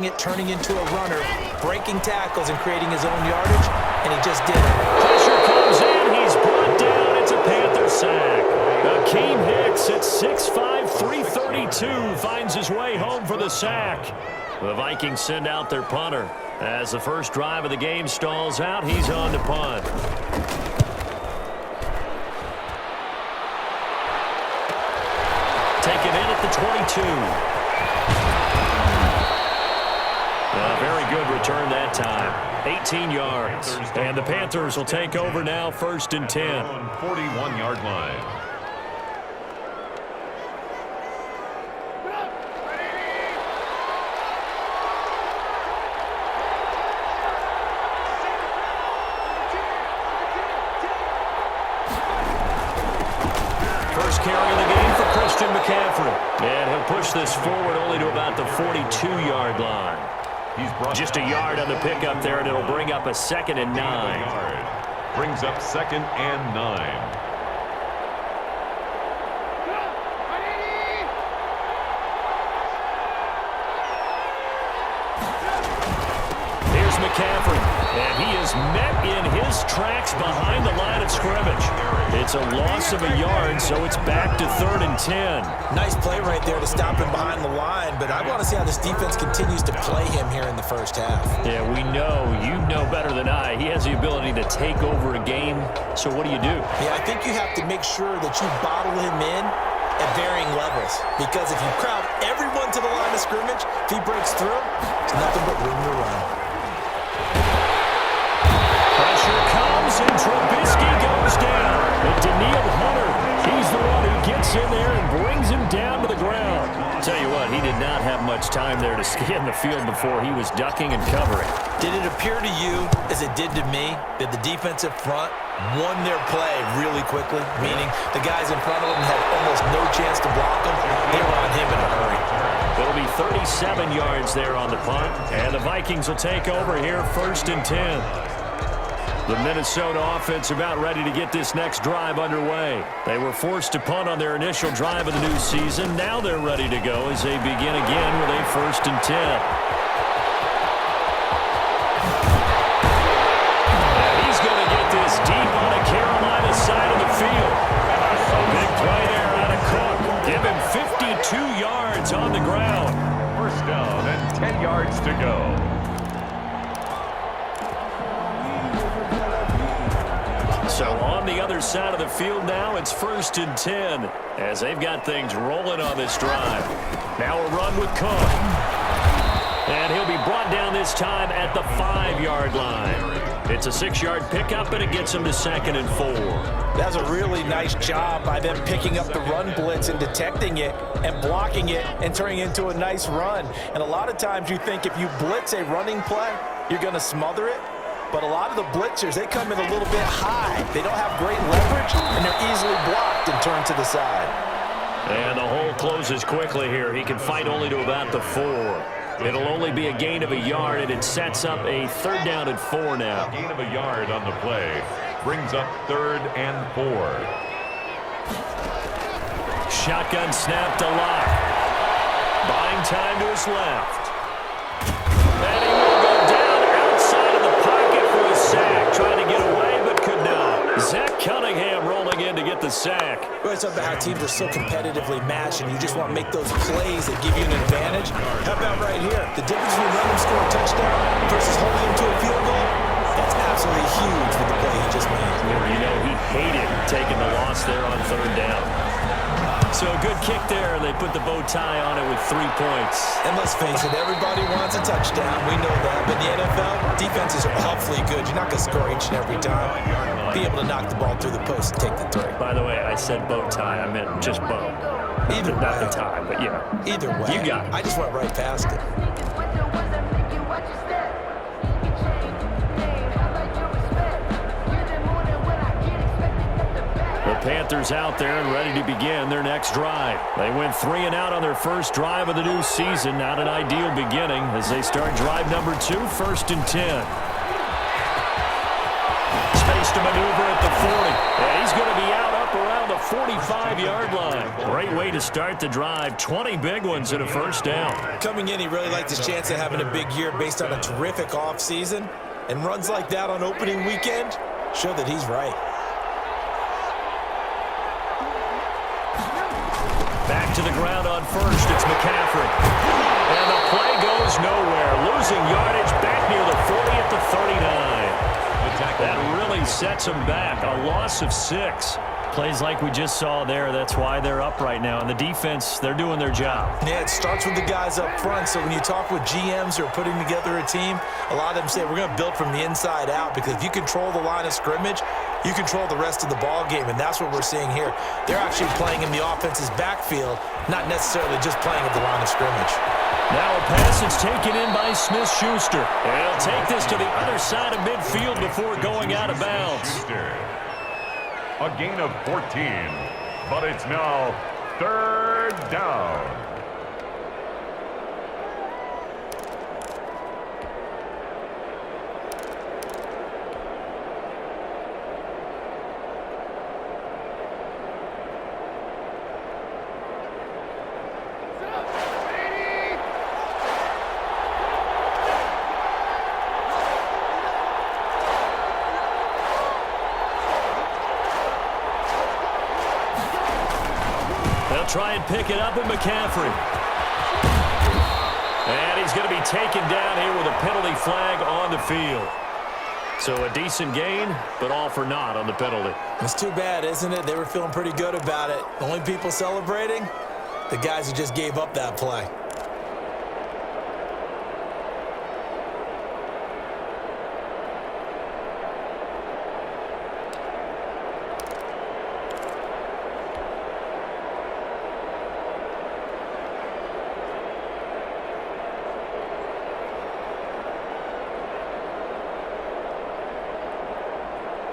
it, turning into a runner, breaking tackles and creating his own yardage, and he just did it. Pressure comes in. He's brought down. It's a Panther sack. Akeem Hicks at 6'5", 332 finds his way home for the sack. The Vikings send out their punter. As the first drive of the game stalls out, he's on to punt. Taken in at the 22. A very good return that time. 18 yards. And the Panthers will take over now, 1st and 10. 41-yard line. First carry of the game for Christian McCaffrey. And he'll push this forward only to about the 42-yard line. Just a yard on the pickup there, and it'll bring up a 2nd and 9. Brings up 2nd and 9. McCaffrey, and he is met in his tracks behind the line of scrimmage. It's a loss of a yard, so it's back to 3rd and 10. Nice play right there to stop him behind the line, but I want to see how this defense continues to play him here in the first half. Yeah, we know. You know better than I. He has the ability to take over a game, so what do? Yeah, I think you have to make sure that you bottle him in at varying levels, because if you crowd everyone to the line of scrimmage, if he breaks through, there's nothing but room to run. Pressure comes, and Trubisky goes down. And Daniil Hunter, he's the one who gets in there and brings him down to the ground. I'll tell you what, he did not have much time there to scan the field before he was ducking and covering. Did it appear to you, as it did to me, that the defensive front won their play really quickly? Meaning the guys in front of them had almost no chance to block him. They were on him in a hurry. It'll be 37 yards there on the punt, and the Vikings will take over here, 1st and 10. The Minnesota offense about ready to get this next drive underway. They were forced to punt on their initial drive of the new season. Now they're ready to go as they begin again with a 1st and 10. And he's going to get this deep on the Carolina side of the field. A big play there out of Cook. Give him 52 yards on the ground. 1st down and 10 yards to go. So on the other side of the field now, it's 1st and 10 as they've got things rolling on this drive. Now a run with Cook. And he'll be brought down this time at the 5-yard line. It's a 6-yard pickup, and it gets him to 2nd and 4. That's a really nice job by them picking up the run blitz and detecting it and blocking it and turning it into a nice run. And a lot of times you think if you blitz a running play, you're going to smother it. But a lot of the blitzers, they come in a little bit high. They don't have great leverage, and they're easily blocked and turned to the side. And the hole closes quickly here. He can fight only to about the 4. It'll only be a gain of a yard, and it sets up a 3rd down and 4 now. A gain of a yard on the play. Brings up 3rd and 4. Shotgun snap to Lock. Buying time to his left. And he will go down outside of the pocket for a sack. Trying to get away, but could not. Zach Cunningham rolling in to get the sack. We always talk about how teams are so competitively matched, and you just want to make those plays that give you an advantage. How about right here? The difference between letting him score a touchdown versus holding him to a field goal, that's absolutely huge with the play he just made. You know, he hated taking the loss there on 3rd down. So a good kick there, and they put the bow tie on it with 3 points. And let's face it, everybody wants a touchdown. We know that. But in the NFL, defenses are awfully good. You're not going to score each and every time. Be able to knock the ball through the post and take the 3. By the way, I said bow tie. I meant just bow. Either way. Not the tie, but yeah. Either way. You got it. I just went right past it. The Panthers out there and ready to begin their next drive. They went 3 and out on their first drive of the new season. Not an ideal beginning as they start drive number 2, 1st and 10. Face to maneuver at the 40. And he's going to be out up around the 45-yard line. Great way to start the drive. 20 big ones and a first down. Coming in, he really liked his chance of having a big year based on a terrific offseason. And runs like that on opening weekend show that he's right. Back to the ground on first. It's McCaffrey. And the play goes nowhere. Losing yardage back near the 40 at the 39. That really sets him back. A loss of 6. Plays like we just saw there. That's why they're up right now. And the defense, they're doing their job. Yeah, it starts with the guys up front. So when you talk with GMs who are putting together a team, a lot of them say we're going to build from the inside out, because if you control the line of scrimmage, you control the rest of the ball game, and that's what we're seeing here. They're actually playing in the offense's backfield, not necessarily just playing at the line of scrimmage. Now a pass is taken in by Smith-Schuster. And he'll take this to the other side of midfield before going out of bounds. A gain of 14, but it's now 3rd down. Try and pick it up with McCaffrey. And he's going to be taken down here with a penalty flag on the field. So a decent gain, but all for naught on the penalty. It's too bad, isn't it? They were feeling pretty good about it. The only people celebrating, the guys who just gave up that play.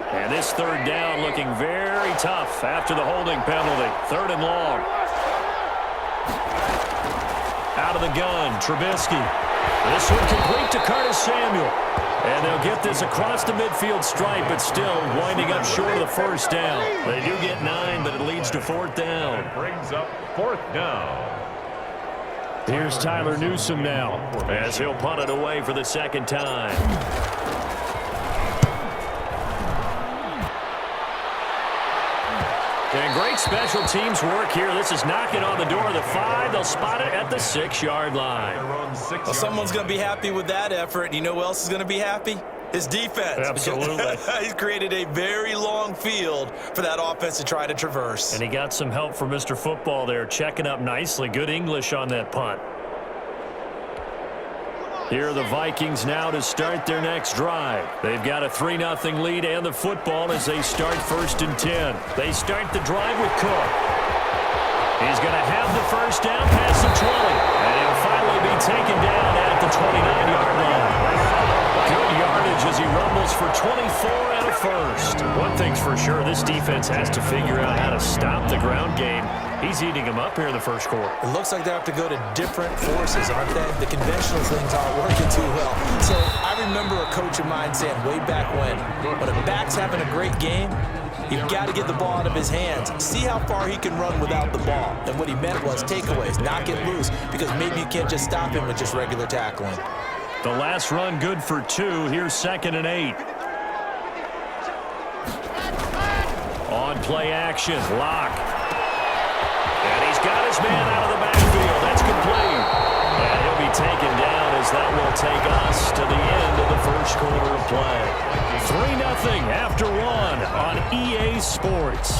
And this 3rd down looking very tough after the holding penalty. 3rd and long. Out of the gun, Trubisky. This one complete to Curtis Samuel. And they'll get this across the midfield stripe, but still winding up short of the 1st down. They do get 9, but it leads to 4th down. It brings up 4th down. Here's Tyler Newsome now, as he'll punt it away for the 2nd time. And great special teams work here. This is knocking on the door of the 5. They'll spot it at the 6-yard line. Well, someone's going to be happy with that effort. You know who else is going to be happy? His defense. Absolutely. He's created a very long field for that offense to try to traverse. And he got some help from Mr. Football there, checking up nicely. Good English on that punt. Here are the Vikings now to start their next drive. They've got a 3-0 lead and the football as they start 1st and 10. They start the drive with Cook. He's going to have the 1st down past the 20. And he'll finally be taken down at the 29-yard line. Good yardage as he rumbles for 24 and a 1st. One thing's for sure, this defense has to figure out how to stop the ground game. He's eating them up here in the 1st quarter. It looks like they have to go to different forces, aren't they? The conventional things aren't working too well. So I remember a coach of mine saying way back when a back's having a great game, you've got to get the ball out of his hands. See how far he can run without the ball. And what he meant was takeaways, knock it loose, because maybe you can't just stop him with just regular tackling. The last run good for 2. Here's 2nd and 8. On play action, Locke. And he's got his man out of the backfield. That's complete. And he'll be taken down as that will take us to the end of the 1st quarter of play. 3-0 after 1 on EA Sports.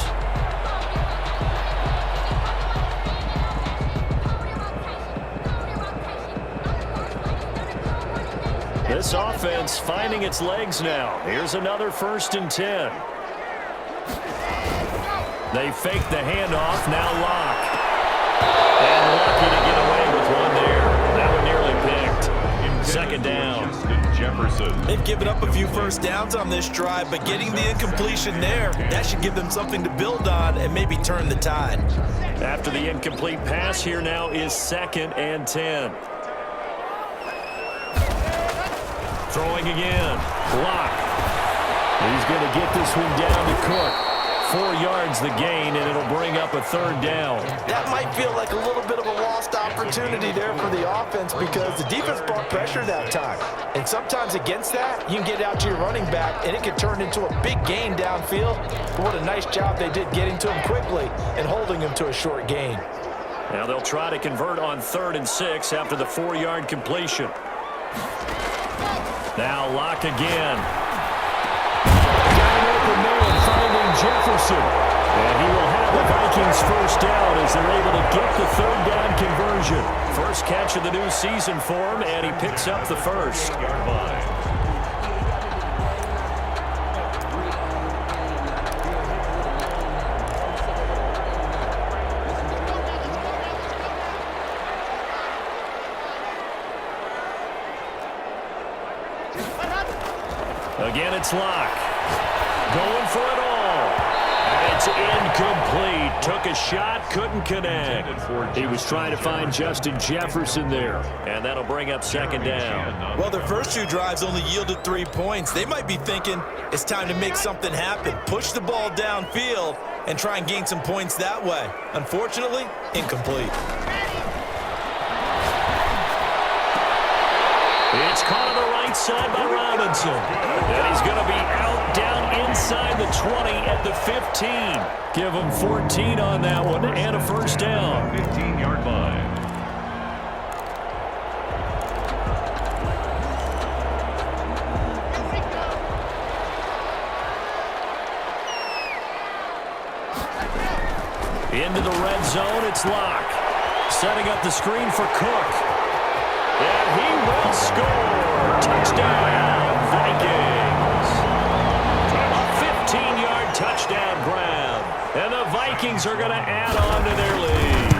This offense finding its legs now. Here's another 1st and 10. They fake the handoff, now Locke. And lucky to get away with one there. That one nearly picked. 2nd down. Jefferson. They've given up a few 1st downs on this drive, but getting the incompletion there, that should give them something to build on and maybe turn the tide. After the incomplete pass, here now is 2nd and 10. Throwing again. Locke. He's going to get this one down to Cook. 4 yards the gain, and it'll bring up a third down. That might feel like a little bit of a lost opportunity there for the offense because the defense brought pressure that time. And sometimes against that, you can get out to your running back, and it can turn into a big gain downfield. But what a nice job they did getting to him quickly and holding him to a short gain. Now they'll try to convert on 3rd and 6 after the 4-yard completion. Now Locke again. Got an open man finding Jefferson. And he will have the Vikings first down as they're able to get the 3rd down conversion. First catch of the new season for him, and he picks up the first. Again, it's Locke. Going for it all. And it's incomplete. Took a shot, couldn't connect. He was trying to find Justin Jefferson there. And that'll bring up 2nd down. Well, their first 2 drives only yielded 3 points. They might be thinking it's time to make something happen. Push the ball downfield and try and gain some points that way. Unfortunately, incomplete. It's caught on the right side by Robinson. And he's going to be out down inside the 20 at the 15. Give him 14 on that one and a first down. 15-yard line. Into the red zone, it's Locke. Setting up the screen for Cook. And he will score. Touchdown, Vikings. A 15-yard touchdown grab. And the Vikings are going to add on to their lead.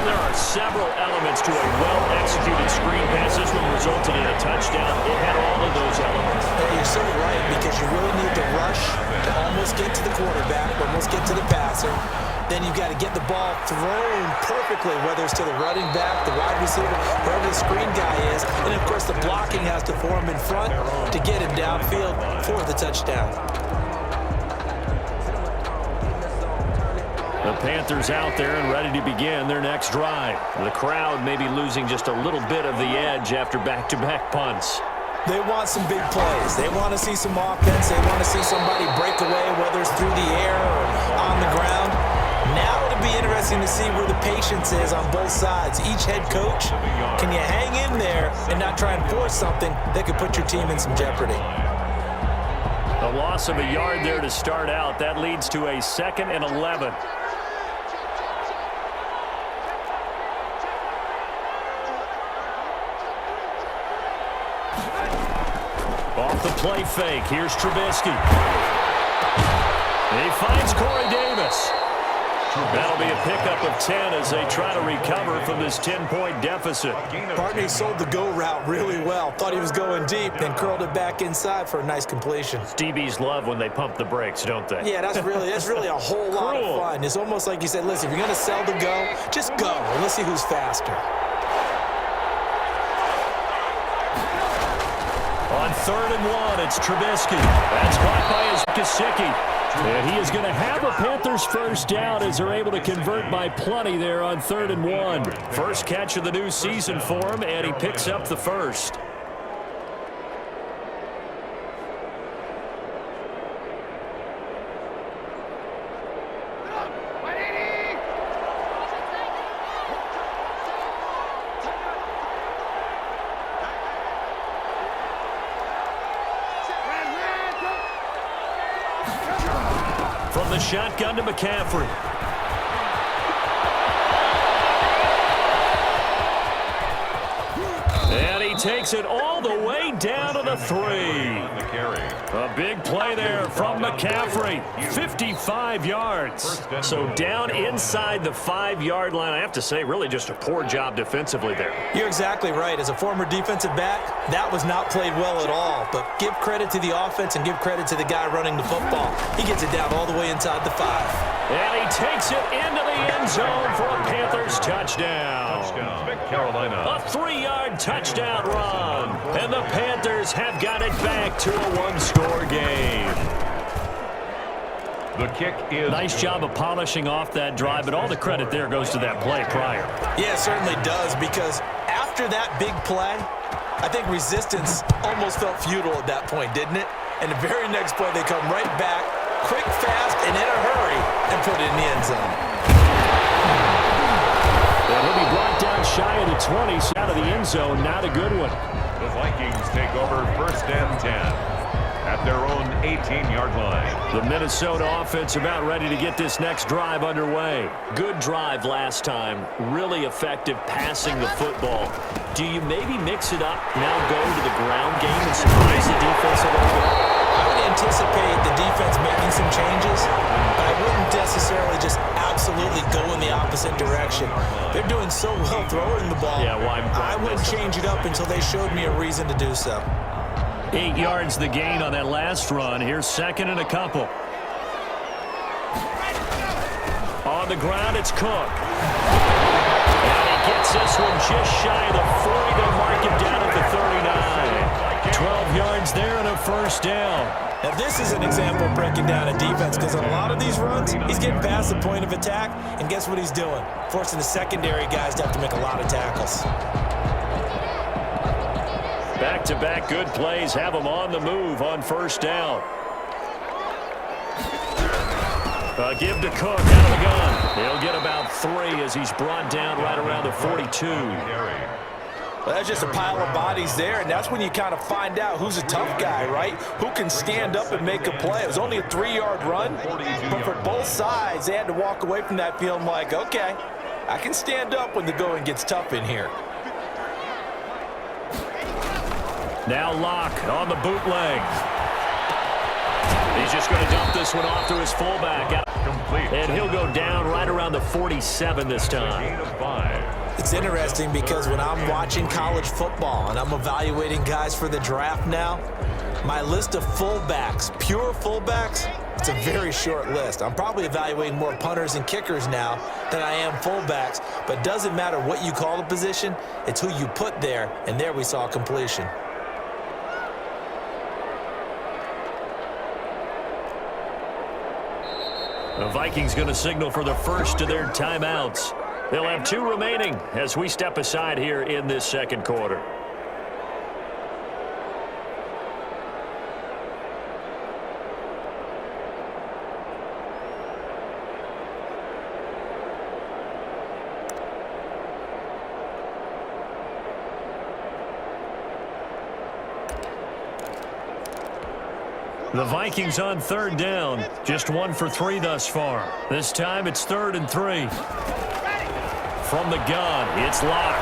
There are several elements to a well-executed screen pass. This one resulted in a touchdown. It had all of those elements. You're so right, because you really need to rush to almost get to the quarterback, almost get to the passer. Then you've got to get the ball thrown perfectly, whether it's to the running back, the wide receiver, wherever the screen guy is. And, of course, the blocking has to form in front to get him downfield for the touchdown. The Panthers out there and ready to begin their next drive. The crowd may be losing just a little bit of the edge after back-to-back punts. They want some big plays. They want to see some offense. They want to see somebody break away, whether it's through the air or on the ground. Now it'll be interesting to see where the patience is on both sides. Each head coach, can you hang in there and not try and force something that could put your team in some jeopardy? A loss of a yard there to start out. That leads to a 2nd and 11. Off the play fake. Here's Trubisky. He finds Corey Davis. That'll be a pickup of 10 as they try to recover from this 10-point deficit. Barney sold the go route really well. Thought he was going deep, then curled it back inside for a nice completion. DBs love when they pump the brakes, don't they? Yeah, that's really a whole lot of fun. It's almost like you said, listen, if you're going to sell the go, just go, and let's see who's faster. On 3rd and 1, it's Trubisky. That's caught by Gesicki. And he is going to have a Panthers first down as they're able to convert by plenty there on 3rd and 1. First catch of the new season for him, and he picks up the first. From the shotgun to McCaffrey. And he takes it all the way down to the 3. A big play there from McCaffrey. 55 yards. So down inside the 5-yard line. I have to say, really just a poor job defensively there. You're exactly right. As a former defensive back, that was not played well at all. But give credit to the offense and give credit to the guy running the football. He gets it down all the way inside the 5. And he takes it into the end zone for a Panthers touchdown. Carolina. A 3-yard touchdown run. And the Panthers Panthers have got it back to a one-score game. The kick is Nice job of polishing off that drive, but all the credit there goes to that play prior. Yeah, it certainly does, because after that big play, I think resistance almost felt futile at that point, didn't it? And the very next play, they come right back, quick, fast, and in a hurry, and put it in the end zone. And he'll be brought down shy of the 20, so out of the end zone, not a good one. the Vikings take over 1st and 10 at their own 18-yard line. The Minnesota offense about ready to get this next drive underway. Good drive last time. Really effective passing the football. Do you maybe mix it up, now go to the ground game and surprise the defense a little bit? I would anticipate the defense making some changes, but I wouldn't necessarily just absolutely go in the opposite direction. They're doing so well throwing the ball. Yeah, well, I wouldn't change it up until they showed me a reason to do so. 8 yards the gain on that last run. Here's 2nd and a couple. On the ground, it's Cook. And he gets this one just shy of the 40. They'll mark him down at the 39. 12 yards there and a 1st down. Now, this is an example of breaking down a defense, because on a lot of these runs, he's getting past the point of attack, and guess what he's doing? Forcing the secondary guys to have to make a lot of tackles. Back-to-back good plays have them on the move on 1st down. Give to Cook out of the gun. He'll get about 3 as he's brought down right around the 42. Well, that's just a pile of bodies there, and that's when you kind of find out who's a tough guy, right? Who can stand up and make a play. It was only a 3-yard run, but for both sides, they had to walk away from that feeling like, okay, I can stand up when the going gets tough in here. Now Locke on the bootleg. He's just going to dump this one off to his fullback. And he'll go down right around the 47 this time. It's interesting because when I'm watching college football and I'm evaluating guys for the draft now, my list of fullbacks, pure fullbacks, it's a very short list. I'm probably evaluating more punters and kickers now than I am fullbacks, but it doesn't matter what you call the position, it's who you put there, and there we saw completion. The Vikings going to signal for the first of their timeouts. They'll have 2 remaining as we step aside here in this 2nd quarter. The Vikings on 3rd down. Just 1 for 3 thus far. This time it's 3rd and 3. From the gun, it's Locke.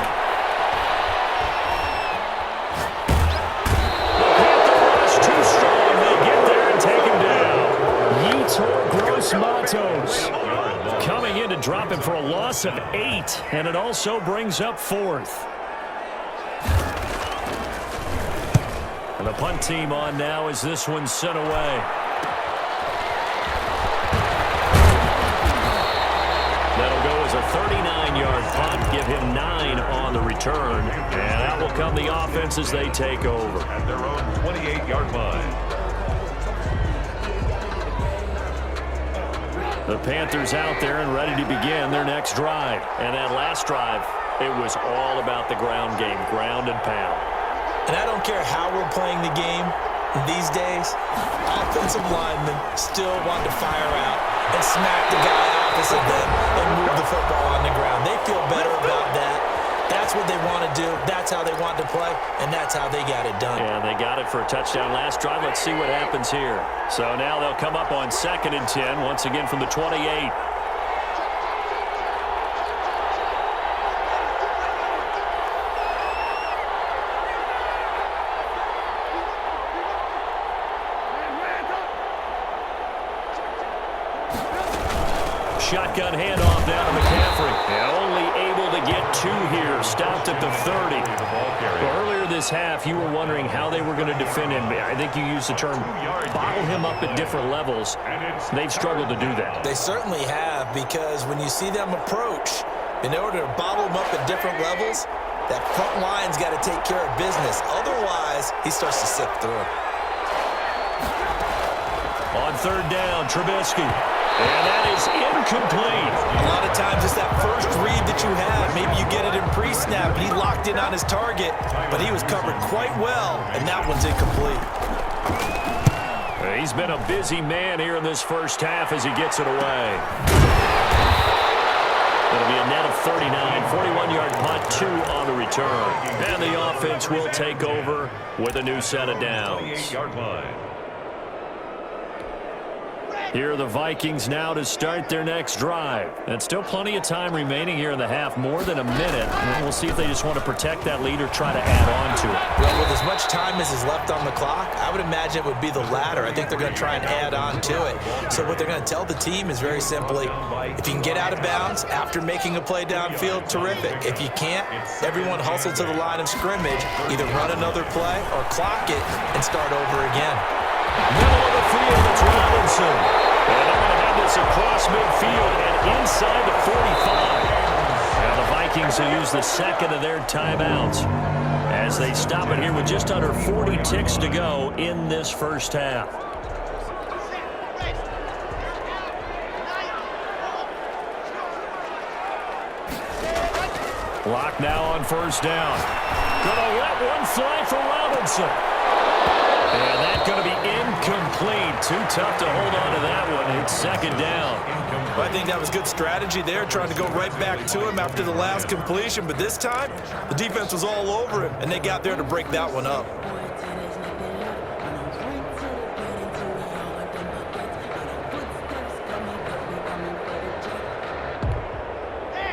The Panther rush too strong. They get there and take him down. Yetur Gross-Matos coming in to drop him for a loss of 8, and it also brings up 4th. And the punt team on now as this one's sent away. That'll go as a 39-yard punt, give him 9 on the return. And that will come the offense as they take over. At their own 28-yard line. The Panthers out there and ready to begin their next drive. And that last drive, it was all about the ground game, ground and pound. And I don't care how we're playing the game these days, offensive linemen still want to fire out and smack the guy opposite them and move the football on the ground. They feel better about that. That's what they want to do. That's how they want to play, and that's how they got it done. And they got it for a touchdown last drive. Let's see what happens here. So now they'll come up on 2nd and 10, once again from the 28. Shotgun handoff down to McCaffrey. And only able to get 2 here. Stopped at the 30. Well, earlier this half, you were wondering how they were going to defend him. I think you used the term bottle him up at different levels. They've struggled to do that. They certainly have, because when you see them approach, in order to bottle them up at different levels, that front line's got to take care of business. Otherwise, does, he starts to sift through. On third down, Trubisky. And that is incomplete. A lot of times it's that first read that you have. Maybe you get it in pre-snap, and he locked in on his target, but he was covered quite well, and that one's incomplete. He's been a busy man here in this first half as he gets it away. It'll be a net of 39, 41-yard punt, 2 on the return. And the offense will take over with a new set of downs. 28-yard line. Here are the Vikings now to start their next drive. And still plenty of time remaining here in the half, more than a minute. And we'll see if they just want to protect that lead or try to add on to it. Well, with as much time as is left on the clock, I would imagine it would be the latter. I think they're going to try and add on to it. So what they're going to tell the team is very simply, if you can get out of bounds after making a play downfield, terrific. If you can't, everyone hustle to the line of scrimmage, either run another play or clock it and start over again. Middle of the field, it's Robinson. And they're going to have this across midfield and inside the 45. Now the Vikings will use the second of their timeouts as they stop it here with just under 40 ticks to go in this first half. Lock now on first down. Gonna let one fly for Robinson. And that's going to be incomplete. Too tough to hold on to that one. It's second down. Well, I think that was good strategy there, trying to go right back to him after the last completion. But this time, the defense was all over him, and they got there to break that one up.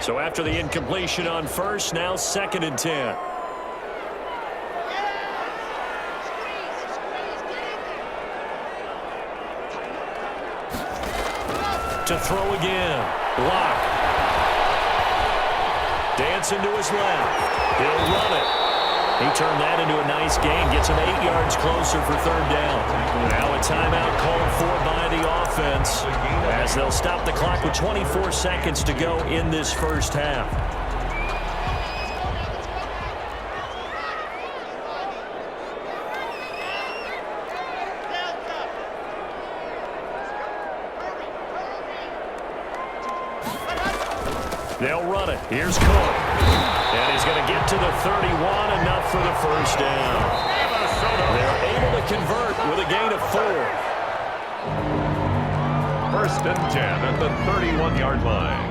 So after the incompletion on first, now second and 10. To throw again. Block. Dancing to his left. He'll run it. He turned that into a nice gain. Gets him 8 yards closer for third down. Now a timeout called for by the offense as they'll stop the clock with 24 seconds to go in this first half. They'll run it. Here's Cook. And he's going to get to the 31, enough for the first down. They're able to convert with a gain of 4. First and 10 at the 31-yard line.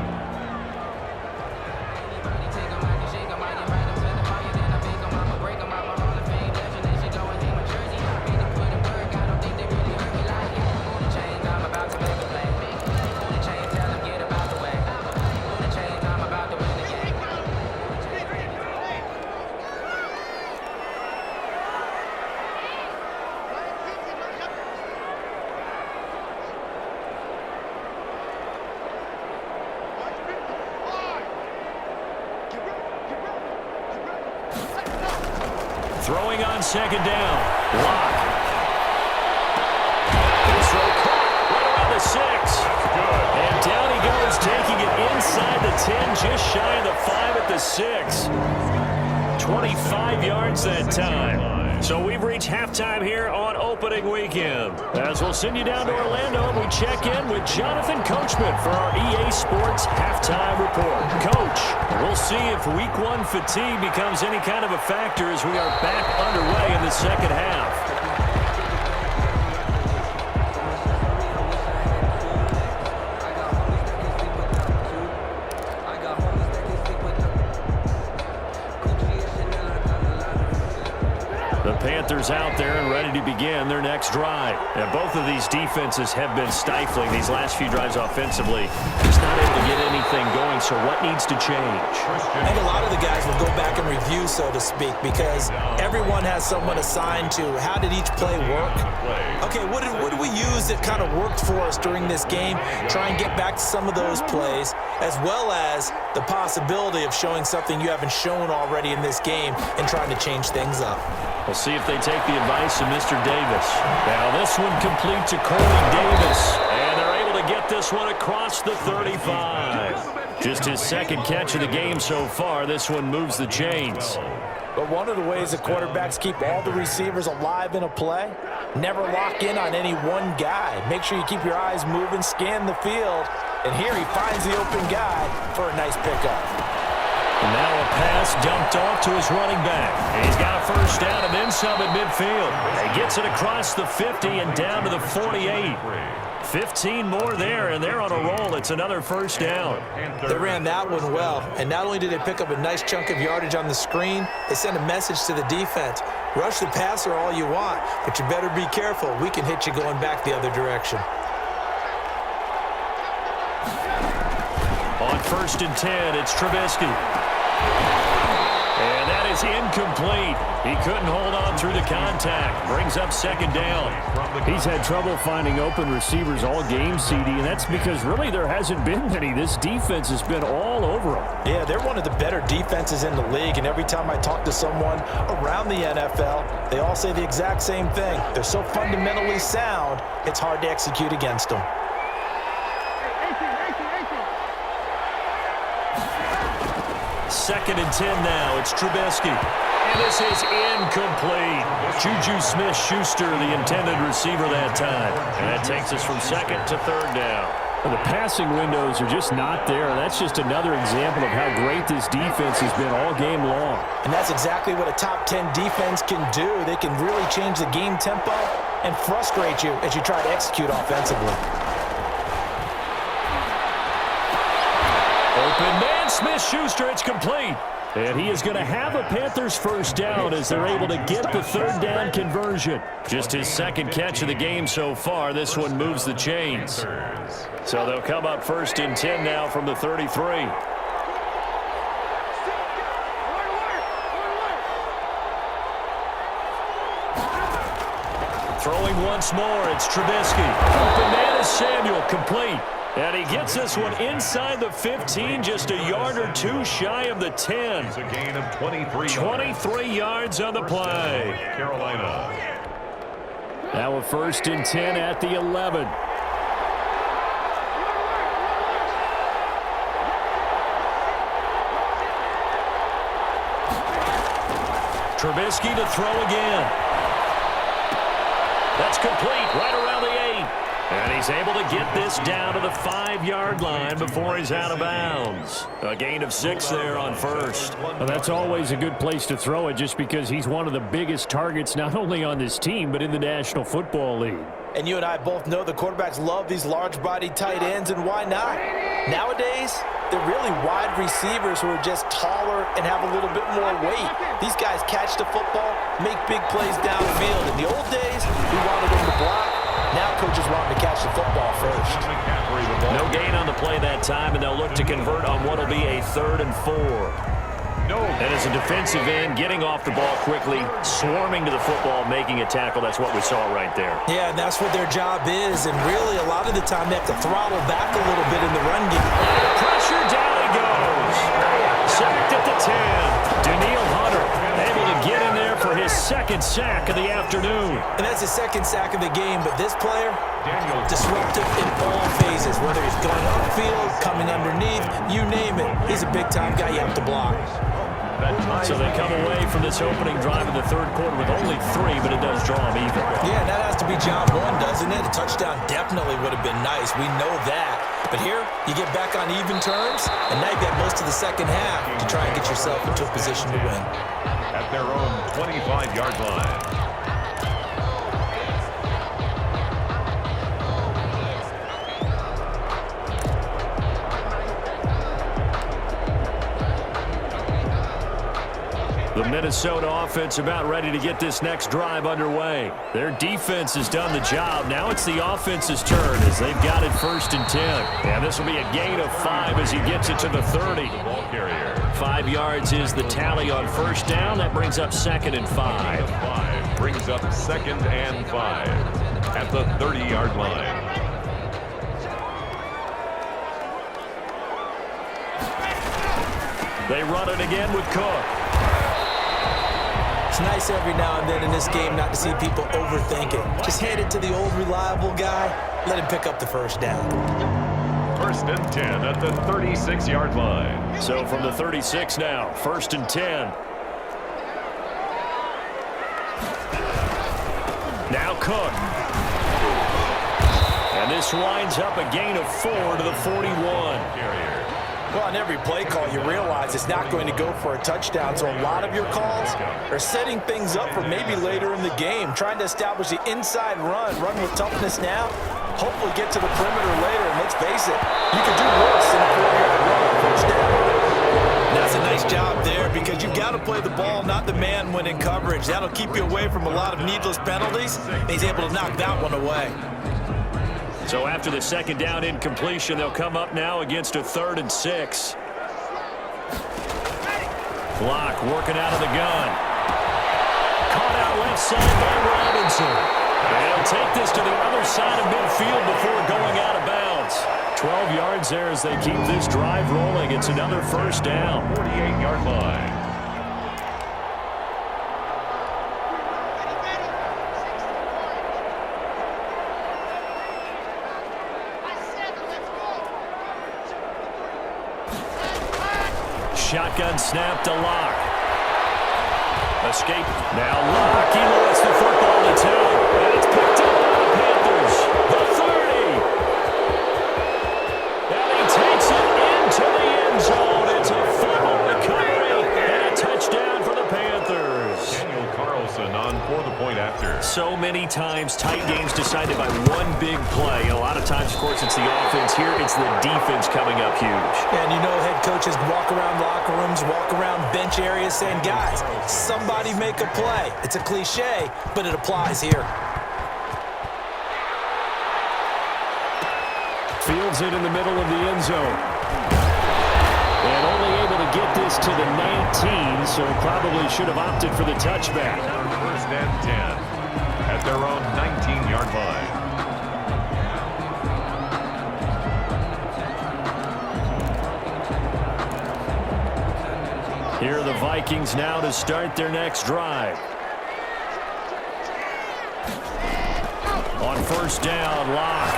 Throwing on second down. Lock. His throw caught right around the 6. And down he goes, taking it inside the 10, just shy of the 5 at the 6. 25 yards that time. So we've reached halftime here on opening weekend. As we'll send you down to Orlando, we check in with Jonathan Coachman for our EA Sports Halftime Report. Coach, we'll see if Week 1 fatigue becomes any kind of a factor as we are back underway in the second half. The Panthers out there and ready to begin their next drive. And both of these defenses have been stifling these last few drives offensively. Just not able to get anything going, so what needs to change? I think a lot of the guys will go back and review, so to speak, because everyone has someone assigned to how did each play work. Okay, what did we use that kind of worked for us during this game? Try and get back to some of those plays, as well as the possibility of showing something you haven't shown already in this game and trying to change things up. We'll see if they take the advice of Mr. Davis. Now this one complete to Corey Davis. And they're able to get this one across the 35. Just his second catch of the game so far. This one moves the chains. But one of the ways the quarterbacks keep all the receivers alive in a play, never lock in on any one guy. Make sure you keep your eyes moving, scan the field, and here he finds the open guy for a nice pickup. And now a pass dumped off to his running back. And he's got a first down and then some at midfield. He gets it across the 50 and down to the 48. 15 more there, and they're on a roll. It's another first down. They ran that one well, and not only did they pick up a nice chunk of yardage on the screen, they sent a message to the defense. Rush the passer all you want, but you better be careful. We can hit you going back the other direction. On 1st and 10, it's Trubisky. And that is incomplete. He couldn't hold on through the contact. Brings up 2nd down. He's had trouble finding open receivers all game, CD, and that's because really there hasn't been many. This defense has been all over him. Yeah, they're one of the better defenses in the league, and every time I talk to someone around the NFL, they all say the exact same thing. They're so fundamentally sound, it's hard to execute against them. Second and 10 now. It's Trubisky. And this is incomplete. Juju Smith-Schuster, the intended receiver that time. And that takes us from 2nd to 3rd down. Well, the passing windows are just not there. That's just another example of how great this defense has been all game long. And that's exactly what a top 10 defense can do. They can really change the game tempo and frustrate you as you try to execute offensively. Open man, Smith-Schuster, it's complete. And he is going to have a Panthers first down as they're able to get the 3rd down conversion. Just his 2nd catch of the game so far. This one moves the chains. So they'll come up 1st and 10 now from the 33. Throwing once more, it's Trubisky. Open man is Samuel, complete. And he gets this one inside the 15, just a yard or two shy of the 10. It's a gain of 23. 23 yards on the play. Carolina. Now a 1st and 10 at the 11. Trubisky to throw again. That's complete right around the 8. And he's able to get this down to the 5-yard line before he's out of bounds. A gain of 6 there on 1st. Well, that's always a good place to throw it just because he's one of the biggest targets not only on this team but in the National Football League. And you and I both know the quarterbacks love these large-bodied tight ends, and why not? Nowadays, they're really wide receivers who are just taller and have a little bit more weight. These guys catch the football, make big plays downfield. In the old days, we wanted them to block. Now coaches want them to catch the football first. No gain on the play that time, and they'll look to convert on what will be a 3rd and 4. And as a defensive end, getting off the ball quickly, swarming to the football, making a tackle, that's what we saw right there. Yeah, and that's what their job is, and really a lot of the time they have to throttle back a little bit in the run game. Pressure, down he goes. Sacked at the 10. Daniil Hunter able to get in there for his 2nd sack of the afternoon. And that's his 2nd sack of the game, but this player, disruptive in all phases, whether he's going upfield, coming underneath, you name it. He's a big-time guy you have to block. So they come away from this opening drive in the 3rd quarter with only 3, but it does draw them even. Yeah, that has to be job 1, doesn't it? A touchdown definitely would have been nice. We know that. But here, you get back on even terms, and now you got most of the 2nd half to try and get yourself into a position to win. At their own 25-yard line. The Minnesota offense about ready to get this next drive underway. Their defense has done the job. Now it's the offense's turn as they've got it 1st and 10. And this will be a gain of 5 as he gets it to the 30. 5 yards is the tally on 1st down. That brings up 2nd and 5. Brings up 2nd and 5 at the 30-yard line. They run it again with Cook. It's nice every now and then in this game not to see people overthink it. Just hand it to the old reliable guy. Let him pick up the 1st down. 1st and 10 at the 36-yard line. So from the 36 now, 1st and 10. Now Cook. And this winds up a gain of 4 to the 41. Well, on every play call, you realize it's not going to go for a touchdown, so a lot of your calls are setting things up for maybe later in the game, trying to establish the inside run with toughness now, hopefully get to the perimeter later, and let's face it, you could do worse than a 4-yard run on first down. That's a nice job there because you've got to play the ball, not the man when in coverage. That'll keep you away from a lot of needless penalties, and he's able to knock that one away. So after the second down incompletion, they'll come up now against a 3rd and 6. Clock working out of the gun. Caught out left side by Robinson. And he'll take this to the other side of midfield before going out of bounds. 12 yards there as they keep this drive rolling. It's another first down. 48-yard line. Shotgun snap to Locke. Escape. Now Locke. He lost the football to 2. And it's picked up by the Panthers. The 30. And he takes it into the end zone. It's a fumble recovery and a touchdown for the Panthers. Daniel Carlson on for the point after. So many times tight games decided by one big play. And a lot of times, of course, it's the offense. Here, it's the defense coming up huge. And you know head coaches walk around locker rooms, walk around bench areas saying, guys, somebody make a play. It's a cliche, but it applies here. Fields it in the middle of the end zone. And only able to get this to the 19, so probably should have opted for the touchback. 1st and 10 at their own 19-yard line. Here are the Vikings now to start their next drive. On first down, Locke.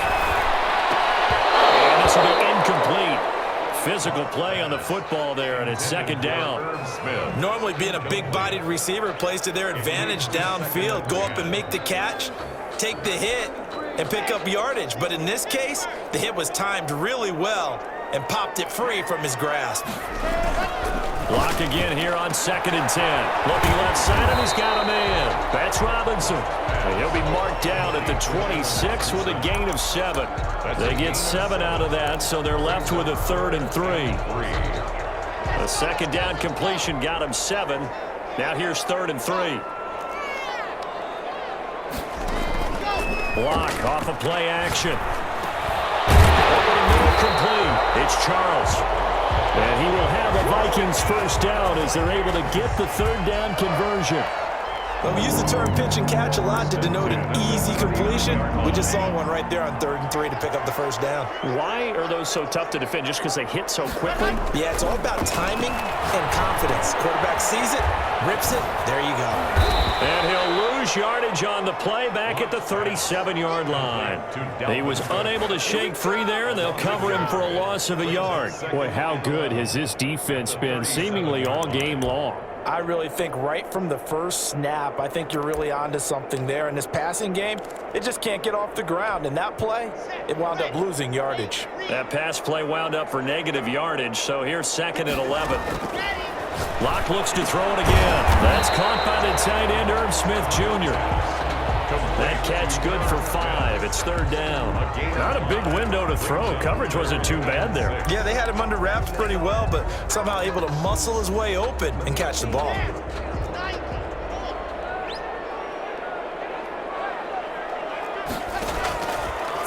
And this will be incomplete. Physical play on the football there, and it's 2nd down. Normally being a big-bodied receiver plays to their advantage downfield. Go up and make the catch, take the hit, and pick up yardage. But in this case, the hit was timed really well and popped it free from his grasp. Locke again here on 2nd and 10. Looking left side, and he's got a man. That's Robinson. And he'll be marked down at the 26 with a gain of 7. They get 7 out of that, so they're left with a 3rd and 3. The 2nd down completion got him 7. Now here's 3rd and 3. Locke off of play action. Complete. It's Charles. And he will have a Vikings first down as they're able to get the 3rd down conversion. Well, we use the term pitch and catch a lot to denote an easy completion. We just saw one right there on 3rd and 3 to pick up the first down. Why are those so tough to defend? Just because they hit so quickly? Yeah, it's all about timing and confidence. Quarterback sees it, rips it, there you go. And he'll lose yardage on the play back at the 37-yard line. He was unable to shake free there, and they'll cover him for a loss of a yard. Boy, how good has this defense been seemingly all game long? I really think right from the first snap, I think you're really onto something there. In this passing game, it just can't get off the ground. And that play, it wound up losing yardage. That pass play wound up for negative yardage, so here's 2nd and 11. Locke looks to throw it again. That's caught by the tight end, Irv Smith Jr. That catch good for 5. It's 3rd down. Not a big window to throw. Coverage wasn't too bad there. Yeah, they had him under wraps pretty well, but somehow able to muscle his way open and catch the ball.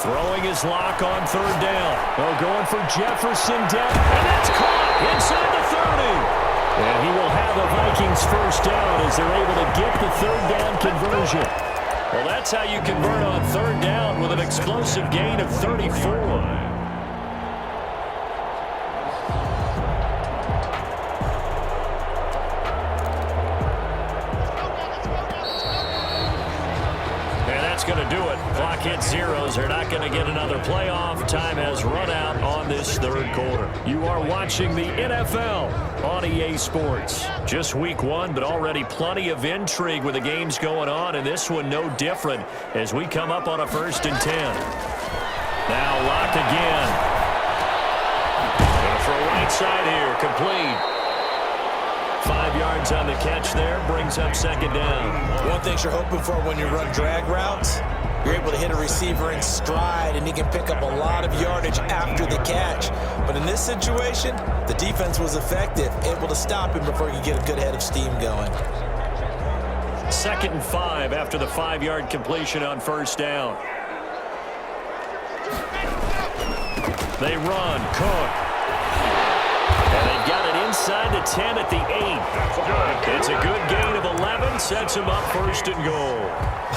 Throwing his Locke on 3rd down. Oh, going for Jefferson down. And that's caught inside the 30. And he will have the Vikings first down as they're able to get the 3rd down conversion. Well, that's how you convert on 3rd down with an explosive gain of 34. going to do it. Clock hits zeros. They're not going to get another playoff. Time has run out on this third quarter. You are watching the NFL on EA Sports. Just week 1, but already plenty of intrigue with the games going on, and this one no different as we come up on a 1st and 10. Now locked again. Going for a right side here. Complete. 5 yards on the catch there, brings up 2nd down. One thing you're hoping for when you run drag routes, you're able to hit a receiver in stride, and he can pick up a lot of yardage after the catch. But in this situation, the defense was effective, able to stop him before he could get a good head of steam going. 2nd and 5 after the 5-yard completion on 1st down. They run. Cook. And they've got it inside the 10 at the 8. It's a good gain of 11. Sets him up 1st and goal.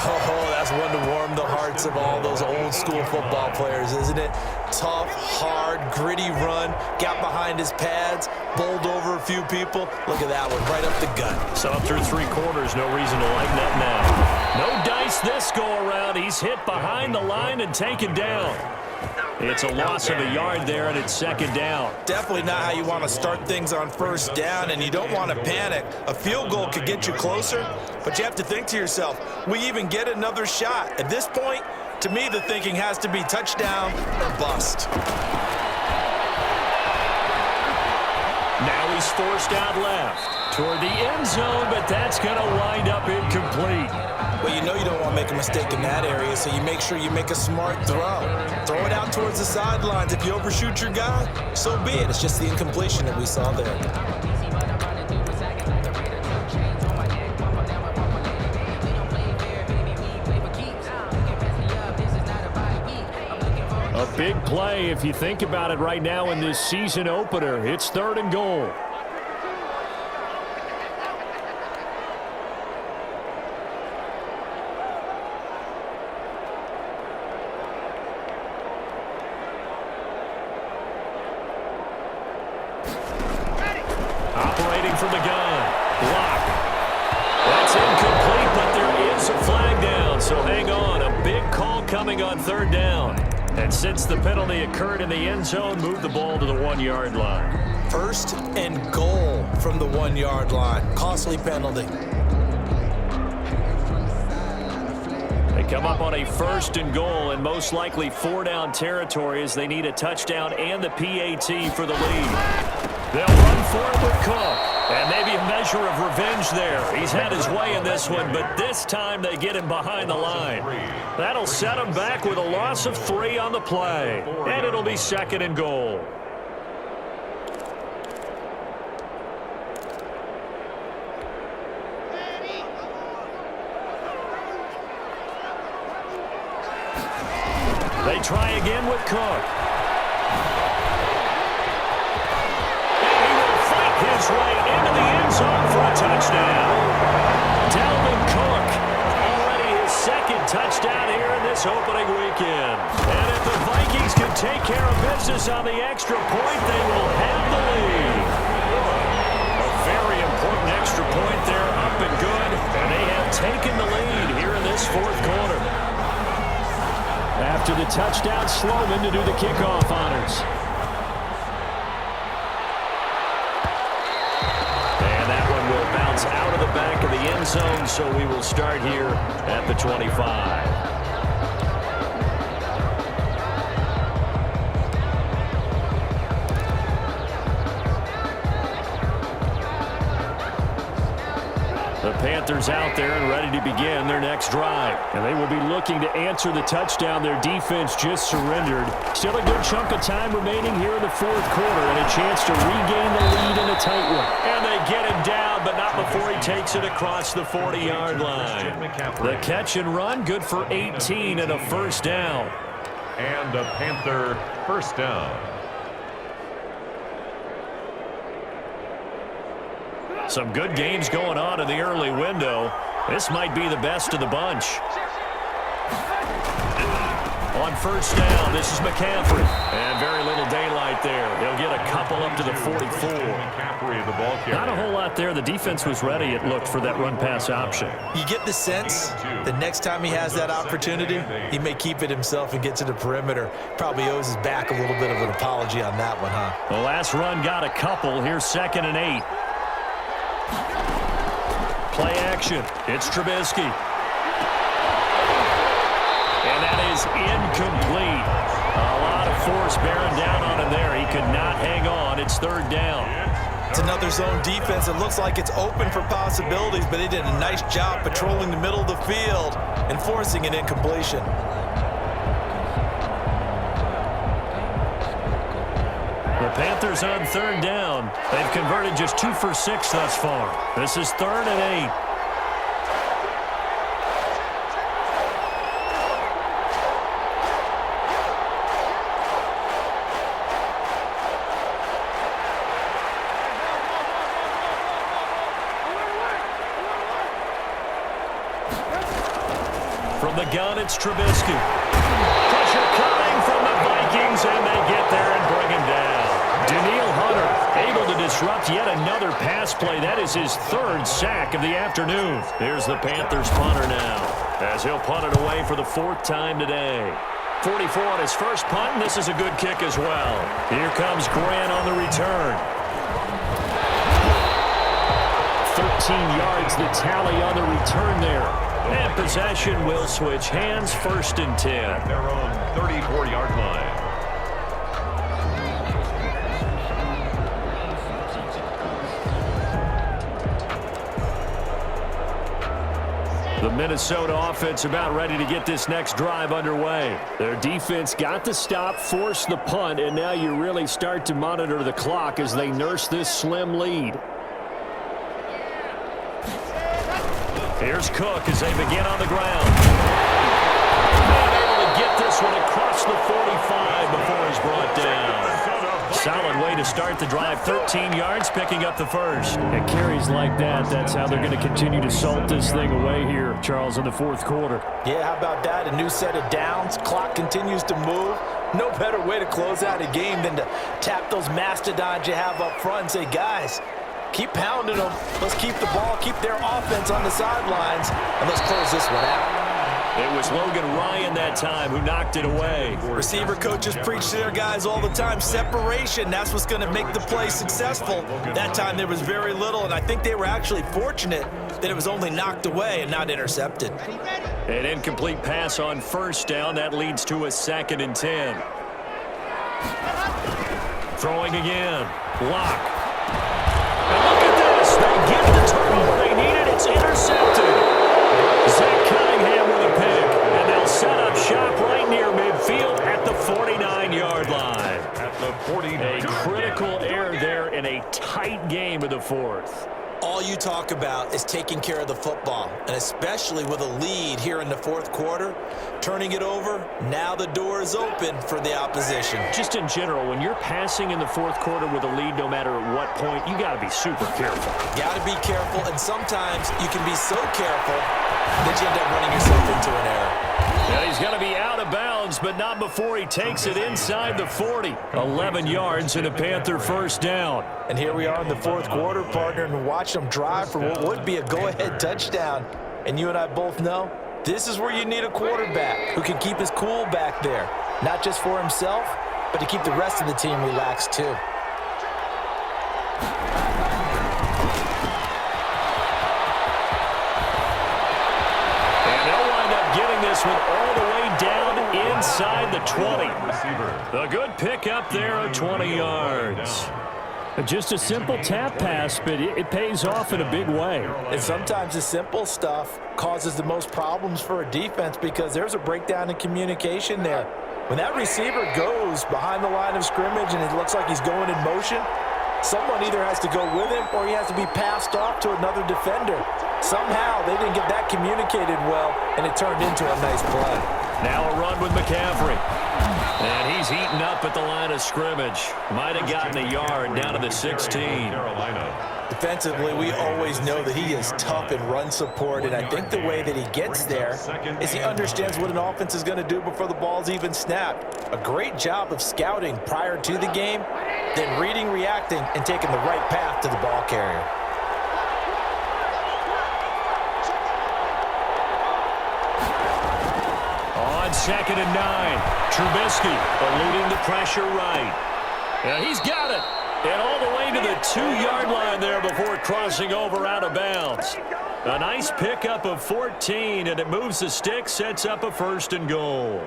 Oh, that's one to warm the hearts of all those old school football players, isn't it? Tough, hard, gritty run. Got behind his pads. Bowled over a few people. Look at that one, right up the gut. So up through 3 quarters, no reason to lighten up now. No dice this go around. He's hit behind the line and taken down. It's a loss of a yard there, and it's 2nd down. Definitely not how you want to start things on 1st down, and you don't want to panic. A field goal could get you closer, but you have to think to yourself, we even get another shot. At this point, to me, the thinking has to be touchdown or bust. Now he's forced out left toward the end zone, but that's going to wind up incomplete. Well, you know you don't want to make a mistake in that area, so you make sure you make a smart throw. Throw it out towards the sidelines. If you overshoot your guy, so be it. It's just the incompletion that we saw there. A big play if you think about it right now in this season opener. It's 3rd and goal. Operating from the gun. Block. That's incomplete, but there is a flag down, so hang on. A big call coming on 3rd down. And since the penalty occurred in the end zone, move the ball to the 1-yard line. 1st and goal from the 1-yard line. Costly penalty. They come up on a 1st and goal, and most likely 4-down territory as they need a touchdown and the PAT for the lead. They'll run for it with Cook. And maybe a measure of revenge there. He's had his way in this one, but this time they get him behind the line. That'll set him back with a loss of 3 on the play. And it'll be 2nd and goal. They try again with Cook. His way into the end zone for a touchdown. Dalvin Cook, already his 2nd touchdown here in this opening weekend. And if the Vikings can take care of business on the extra point, they will have the lead. A very important extra point there, up and good. And they have taken the lead here in this 4th quarter. After the touchdown, Sloman to do the kickoff honors. Out of the back of the end zone, so we will start here at the 25. The Panthers out there and ready to begin their next drive. And they will be looking to answer the touchdown their defense just surrendered. Still a good chunk of time remaining here in the 4th quarter and a chance to regain the lead in a tight one. And they get him down, but not before he takes it across the 40-yard line. The catch and run, good for 18 and a 1st down. And a Panther 1st down. Some good games going on in the early window. This might be the best of the bunch. On first down, this is McCaffrey. And very little daylight there. He'll get a couple up to the 44. Not a whole lot there. The defense was ready, it looked, for that run-pass option. You get the sense that next time he has that opportunity, he may keep it himself and get to the perimeter. Probably owes his back a little bit of an apology on that one, huh? The last run got a couple. Here's 2nd and 8. Play action. It's Trubisky. And that is incomplete. A lot of force bearing down on him there. He could not hang on. It's 3rd down. It's another zone defense. It looks like it's open for possibilities, but they did a nice job patrolling the middle of the field and forcing an incompletion. The Panthers on 3rd down. They've converted just 2 for 6 thus far. This is 3rd and 8. From the gun, it's Trubisky. Pressure coming from the Vikings, and they get there and bring him down. Daniil Hunter able to disrupt yet another pass play. That is his 3rd sack of the afternoon. Here's the Panthers punter now, as he'll punt it away for the 4th time today. 44 on his first punt, and this is a good kick as well. Here comes Grant on the return. 13 yards, the tally on the return there. And possession will switch hands, 1st and 10. Their own 34-yard line. The Minnesota offense about ready to get this next drive underway. Their defense got the stop, forced the punt, and now you really start to monitor the clock as they nurse this slim lead. Here's Cook as they begin on the ground. Not able to get this one across the 45 before he's brought down. Solid way to start the drive. 13 yards, picking up the 1st. At carries like that, that's how they're going to continue to salt this thing away here, Charles, in the 4th quarter. Yeah, how about that? A new set of downs. Clock continues to move. No better way to close out a game than to tap those mastodons you have up front and say, guys, keep pounding them. Let's keep the ball, keep their offense on the sidelines, and let's close this one out. It was Logan Ryan that time who knocked it away. Receiver coaches preach to their guys all the time. Separation, that's what's going to make the play successful. That time there was very little, and I think they were actually fortunate that it was only knocked away and not intercepted. An incomplete pass on 1st down. That leads to a 2nd and 10. Throwing again. Lock. And look at this. They get the turnover they needed. It's intercepted. Zach Cunningham with a pick. And they'll set up shop right near midfield at the 49-yard line. At the 40. A critical error there in a tight game of the 4th. All you talk about is taking care of the football, and especially with a lead here in the 4th quarter, turning it over, now the door is open for the opposition. Just in general, when you're passing in the 4th quarter with a lead, no matter at what point, you got to be super careful. Got to be careful, and sometimes you can be so careful that you end up running yourself into an error. And he's going to be out of bounds, but not before he takes it inside the 40. 11 yards and a Panther 1st down. And here we are in the 4th quarter, partner, and watch them drive for what would be a go-ahead touchdown. And you and I both know this is where you need a quarterback who can keep his cool back there, not just for himself, but to keep the rest of the team relaxed too. This one all the way down inside the 20. A good pickup there of 20 yards. Just a simple tap pass, but it pays off in a big way. And sometimes the simple stuff causes the most problems for a defense because there's a breakdown in communication there. When that receiver goes behind the line of scrimmage and it looks like he's going in motion, someone either has to go with him or he has to be passed off to another defender. Somehow they didn't get that communicated well, and it turned into a nice play. Now a run with McCaffrey. And he's eaten up at the line of scrimmage. Might have gotten a yard down to the 16. Defensively, we always know that he is tough in run support, and I think the way that he gets there is he understands what an offense is going to do before the ball's even snapped. A great job of scouting prior to the game, then reading, reacting, and taking the right path to the ball carrier. On 2nd and 9, Trubisky eluding the pressure right. And he's got it. And all the way to the 2-yard line there before crossing over out of bounds. A nice pickup of 14, and it moves the stick, sets up a 1st and goal.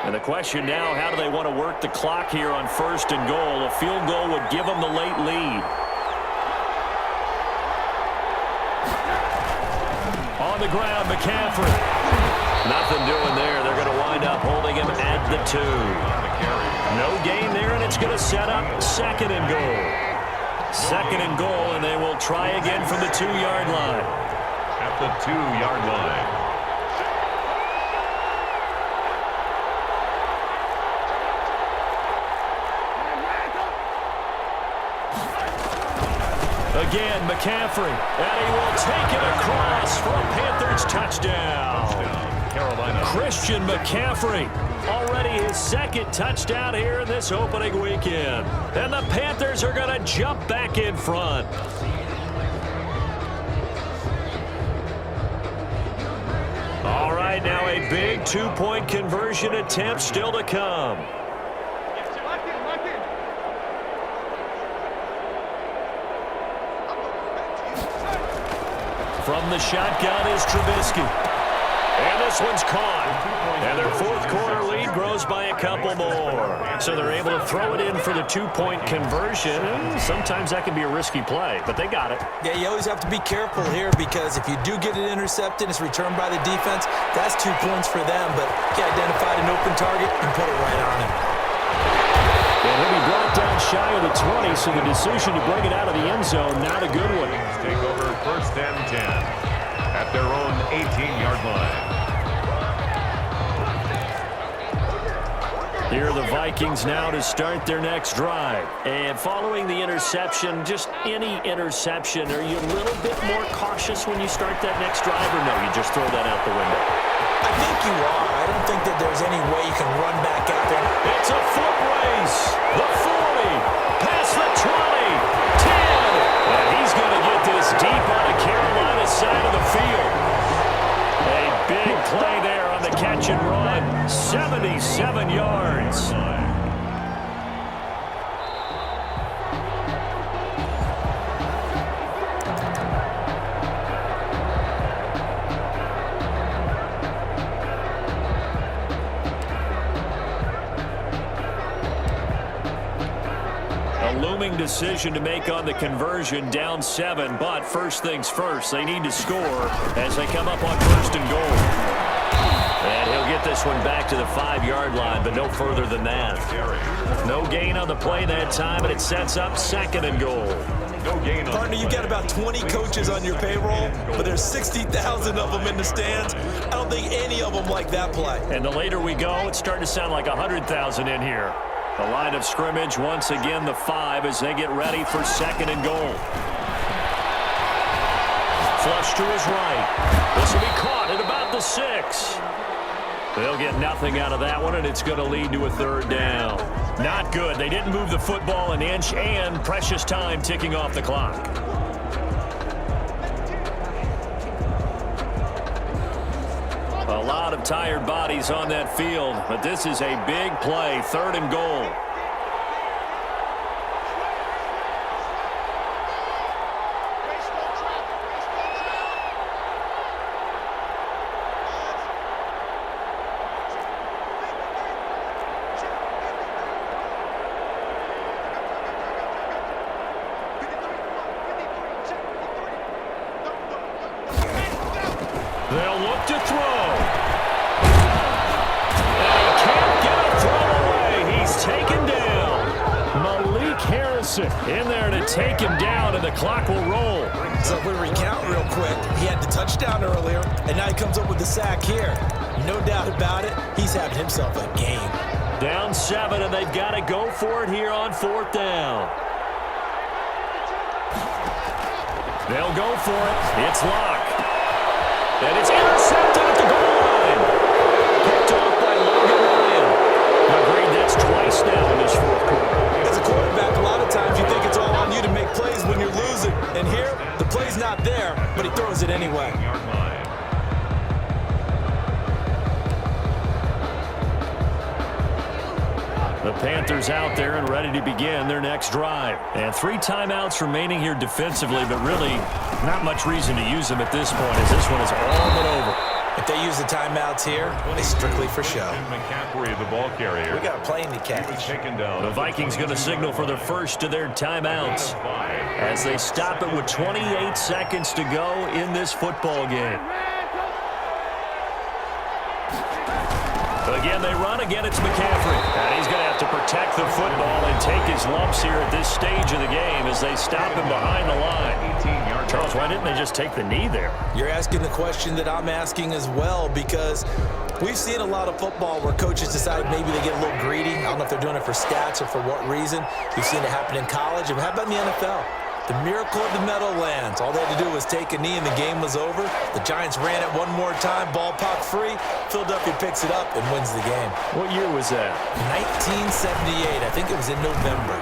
And the question now, how do they want to work the clock here on 1st and goal? A field goal would give them the late lead. On the ground, McCaffrey. Nothing doing there. They're going to wind up holding him at the 2. No gain there, and it's going to set up 2nd and goal. 2nd and goal, and they will try again from the 2-yard line. At the 2-yard line. Again, McCaffrey, and he will take it across for a Panthers touchdown. Carolina. Christian McCaffrey, already his 2nd touchdown here in this opening weekend. And the Panthers are going to jump back in front. All right, now a big 2-point conversion attempt still to come. From the shotgun is Trubisky. And this one's caught. And their 4th quarter lead grows by a couple more. So they're able to throw it in for the 2-point conversion. Sometimes that can be a risky play, but they got it. Yeah, you always have to be careful here because if you do get it intercepted, it's returned by the defense. That's 2 points for them, but he identified an open target and put it right on him. And he'll be brought down shy of the 20, so the decision to bring it out of the end zone, not a good one. Take over 1st and 10 at their own 18-yard line. Here are the Vikings now to start their next drive. And following the interception, just any interception, are you a little bit more cautious when you start that next drive, or no, you just throw that out the window? I think you are. I don't think that there's any way you can run back out there. It's a foot race. The 40, past the 20, 10. And he's going to get this deep on the Carolina side of the field. A big play there on the catch and run. 77 yards. Looming decision to make on the conversion, down 7, but first things first, they need to score as they come up on 1st and goal. And he'll get this one back to the 5-yard line, but no further than that. No gain on the play that time, and it sets up 2nd and goal. No gain on Partner, you've got about 20 coaches on your payroll, but there's 60,000 of them in the stands. I don't think any of them like that play. And the later we go, it's starting to sound like 100,000 in here. The line of scrimmage, once again, the 5 as they get ready for 2nd and goal. Flush to his right. This will be caught at about the 6. They'll get nothing out of that one, and it's going to lead to a 3rd down. Not good. They didn't move the football an inch, and precious time ticking off the clock. A lot of tired bodies on that field, but this is a big play, 3rd and goal. They'll look to throw. Wilson in there to take him down, and the clock will roll. So if we recount real quick, he had the touchdown earlier, and now he comes up with the sack here. No doubt about it, he's having himself a game. Down 7, and they've got to go for it here on 4th down. They'll go for it. It's Locke. And it's intercepted at the goal line. Picked off by Logan Ryan. Agreed, that's twice now in this 4th quarter. As a quarterback, a lot of times you think it's all on you to make plays when you're losing. And here, the play's not there, but he throws it anyway. The Panthers out there and ready to begin their next drive. And 3 timeouts remaining here defensively, but really not much reason to use them at this point, as this one is all but over. If they use the timeouts here, it's strictly for show. McCaffrey, the ball carrier. We got a plane to catch. The Vikings going to signal for the first of their timeouts as they stop it with 28 seconds to go in this football game. Again, they run. Again, it's McCaffrey. And he's going to have to protect the football and take his lumps here at this stage of the game as they stop him behind the line. Charles, why didn't they just take the knee there? You're asking the question that I'm asking as well, because we've seen a lot of football where coaches decide maybe they get a little greedy. I don't know if they're doing it for stats or for what reason. We've seen it happen in college. And how about in the NFL? The miracle of the Meadowlands. All they had to do was take a knee and the game was over. The Giants ran it one more time, ball popped free. Philadelphia picks it up and wins the game. What year was that? 1978. I think it was in November.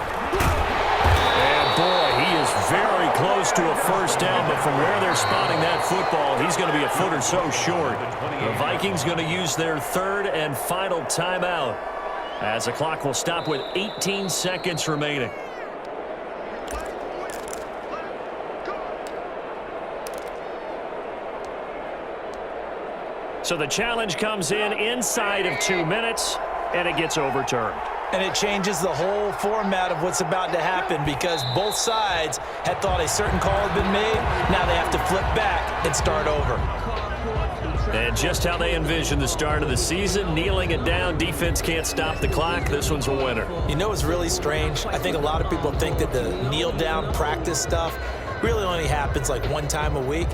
And boy, he is very close to a first down, but from where they're spotting that football, he's going to be a foot or so short. The Vikings going to use their 3rd and final timeout as the clock will stop with 18 seconds remaining. So the challenge comes in inside of 2 minutes, and it gets overturned. And it changes the whole format of what's about to happen, because both sides had thought a certain call had been made. Now they have to flip back and start over. And just how they envision the start of the season, kneeling it down, defense can't stop the clock. This one's a winner. You know, it's really strange. I think a lot of people think that the kneel-down practice stuff really only happens like one time a week.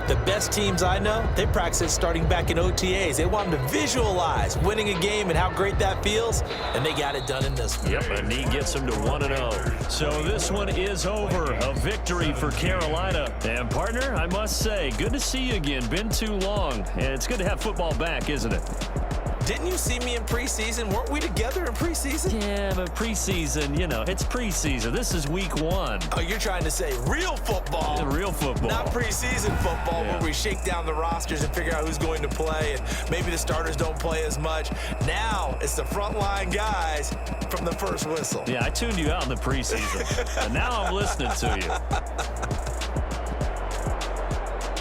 The best teams I know, they practice it starting back in OTAs. They want them to visualize winning a game and how great that feels, and they got it done in this one. Yep, a knee gets them to 1-0. So this one is over. A victory for Carolina. And, partner, I must say, good to see you again. Been too long. And it's good to have football back, isn't it? Didn't you see me in preseason? Weren't we together in preseason? Yeah, but preseason, you know, it's preseason. This is week 1. Oh, you're trying to say real football. Real football. Not preseason football, where we shake down the rosters and figure out who's going to play, and maybe the starters don't play as much. Now it's the frontline guys from the first whistle. Yeah, I tuned you out in the preseason, and now I'm listening to you.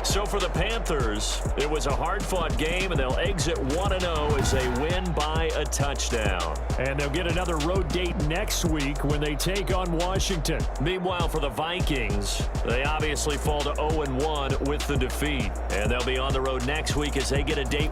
So for the Panthers, it was a hard-fought game, and they'll exit 1-0 as they win by a touchdown. And they'll get another road date next week when they take on Washington. Meanwhile, for the Vikings, they obviously fall to 0-1 with the defeat. And they'll be on the road next week as they get a date